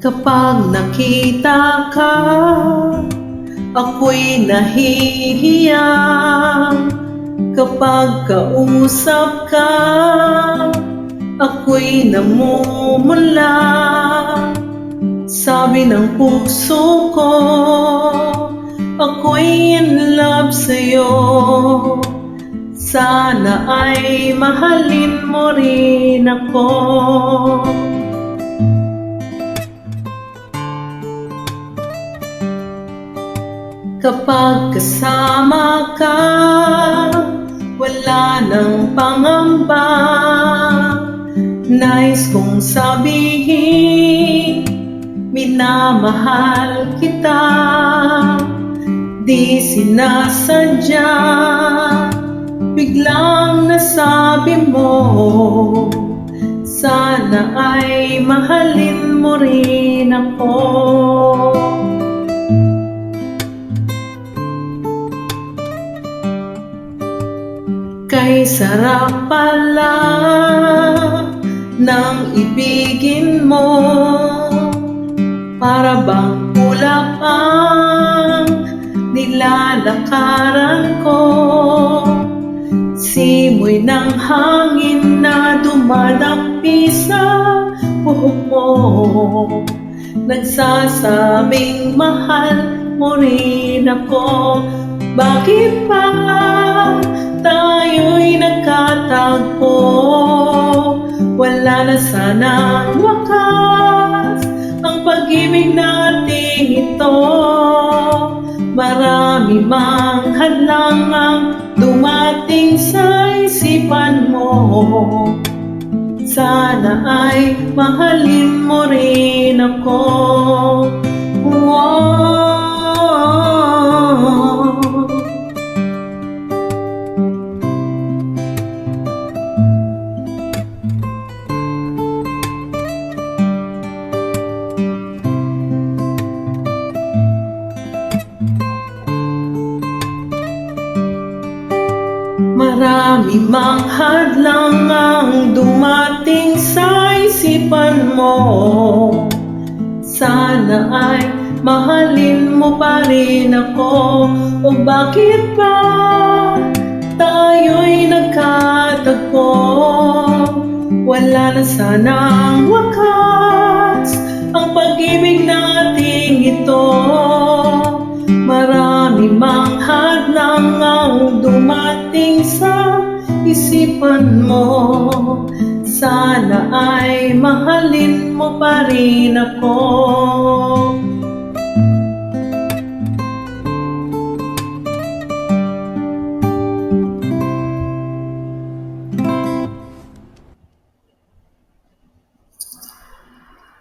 Kapag nakita ka, ako'y nahihiya. Kapag kausap ka, ako'y namumula. Sabi ng puso ko, ako'y in love sa'yo. Sana ay mahalin mo rin ako. Kapag kasama ka, wala nang pangamba. Nais kong sabihin, minamahal kita. Di sinasadya, biglang nasabi mo. Sana ay mahalin mo rin ako. Kay sarap pala ng ibigin mo, para bang ulap ang nilalakaran ko. Simoy ng hangin na dumadampi sa buhok mo, nagsasabing mahal mo rin ako. Bakit pa tayo'y nagkatagpo? Wala na sanang wakas ang pag-ibig nating ito. Marami mang hadlang ang dumating sa isipan mo. Sana ay mahalin mo rin ako. Marami mang hadlang ang dumating sa isipan mo. Sana ay mahalin mo pa rin ako. O bakit ba tayo'y nagkatagpo? Wala na sanang wakas ang pag-ibig nating ito. Marami mang hadlang ang dumating sa isipan mo. Sana ay mahalin mo pa rin ako.